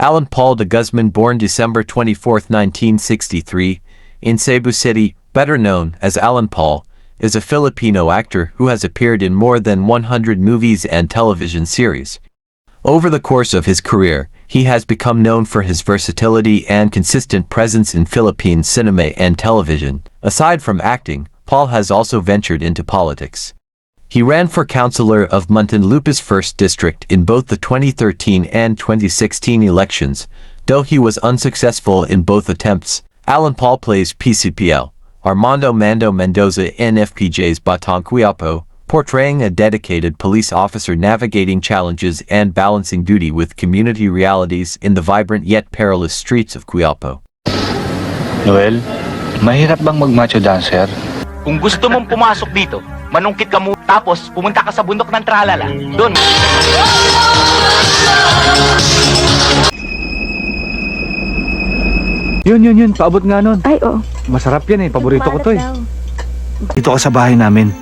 Alan Paul de Guzman, born December 24, 1963, in Cebu City, better known as Alan Paul, is a Filipino actor who has appeared in more than 100 movies and television series. Over the course of his career, he has become known for his versatility and consistent presence in Philippine cinema and television. Aside from acting, Paul has also ventured into politics. He ran for councillor of Muntinlupa's 1st District in both the 2013 and 2016 elections, though he was unsuccessful in both attempts. Alan Paul plays PCPL Armando Mando Mendoza in FPJ's Batang Quiapo, portraying a dedicated police officer navigating challenges and balancing duty with community realities in the vibrant yet perilous streets of Quiapo. Noel, mahirap bang mag-macho dancer? Kung gusto mong pumasok dito, manungkit ka muna tapos pumunta ka sa bundok ng Tralala. Doon. Yun, paabot nga nun. Ay, oo. Masarap yan eh, paborito ko to eh. Daw. Dito ka sa bahay namin.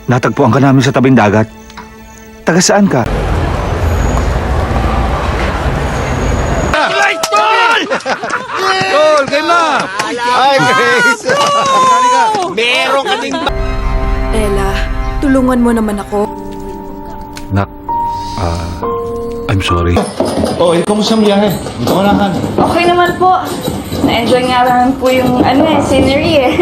Natagpuan ka namin sa tabing dagat. Taga saan ka? Tol, game na! Ay, Grace! Meron ka ding... Ella, tulungan mo naman ako. Nak, I'm sorry. Oh, kamusta ang biyahe? Dito ka na, Han. Okay naman po. Na-enjoy nga lang po yung scenery eh.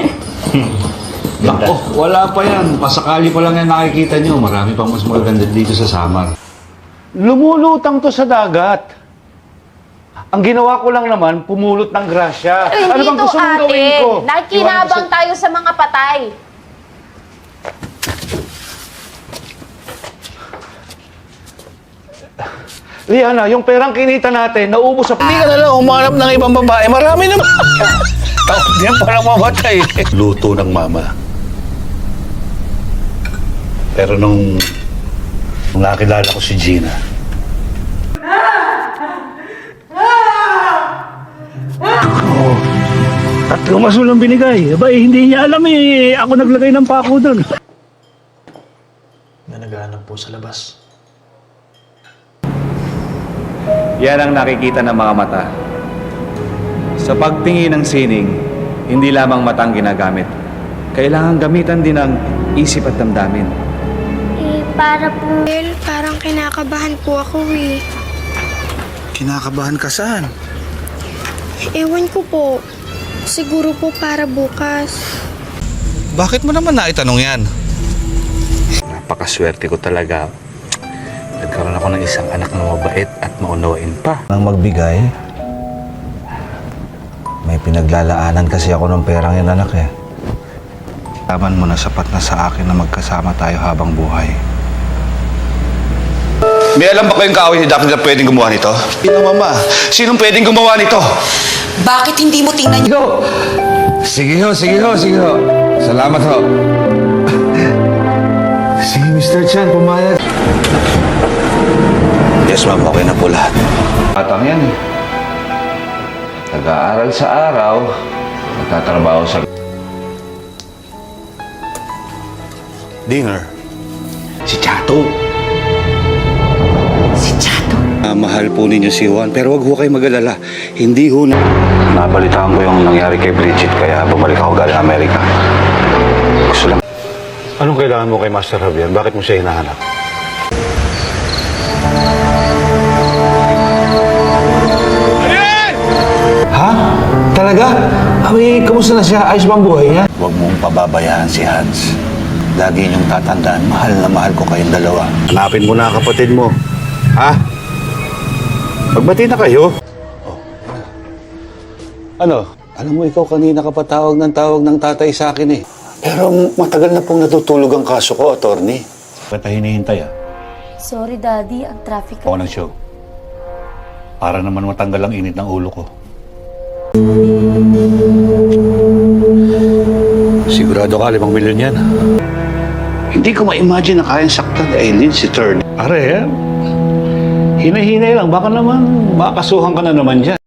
Nako, wala pa yan. Pasakali pa lang yan nakikita nyo. Marami pang mas magaganda dito sa Samar. Lumulutang to sa dagat. Ang ginawa ko lang naman, pumulot ng grasya. Ano bang gusto mong gawin ko? Nakinabang tayo sa mga patay. Liana, yung perang kinita natin, naubos sa... Hindi ka na lang umanap ng ibang babae. Marami naman. Tapos yan parang mamatay. Luto ng mama. Pero nung nakilala ko si Gina, Tatlong asul ang binigay. Aba, hindi niya alam eh. Ako naglagay ng pako doon. Na naghahanap po sa labas. Yan ang nakikita ng mga mata. Sa pagtingin ng sining, hindi lamang matang ginagamit. Kailangan gamitan din ng isip at damdamin. Para po... Well, parang kinakabahan po ako eh. kinakabahan ka saan? Ewan ko po. Siguro po para bukas. Bakit mo naman naitanong yan? Napakaswerte ko talaga. Nagkaroon ako ng isang anak na mabait at maunawain pa. Nang magbigay, may pinaglalaanan kasi ako ng perang yan, anak eh. Taman mo na sapat na sa akin na magkasama tayo habang buhay. May alam ba kayong kaaway ni Daphne na pwedeng gumawa nito? Sino, Mama? Sinong pwedeng gumawa nito? Bakit hindi mo tingnan Go! Sige ho. Salamat ho. Si Mr. Chan, pumayag. Yes, Ma'am. Okay na po lahat. Atang yan eh. Nag-aaral sa araw, nagtatrabaho sa... Dinner. Si Chato. Mahal po ninyo si Juan, pero wag ho kayo mag-alala. Hindi ho na... Nabalitaan ko yung nangyari kay Bridget, kaya bumalik ako galing Amerika. Gusto lang. Anong kailangan mo kay Master Javier? Bakit mo siya hinahanap? Ha? Talaga? Abi, kamusta na siya? Ayos bang buhay niya? Huwag mong pababayaan si Hans. Lagi niyong tatandaan, mahal na mahal ko kayong dalawa. Hanapin mo na ang kapatid mo. Ha? Magbati na kayo. Ano? Alam mo, ikaw kanina ka pa tawag ng tatay sa akin eh. Pero matagal na pong natutulog ang kaso ko, attorney. Ba't hinihintay ah? Sorry, Daddy. Ang traffic. Ako ng show. Para naman matanggal ang init ng ulo ko. Sigurado ka, 5 milyon yan. Hindi ko ma-imagine na kayang saktan ni Aileen si Turner. Are, hinay-hinay lang. Baka naman makakasuhan ka na naman dyan.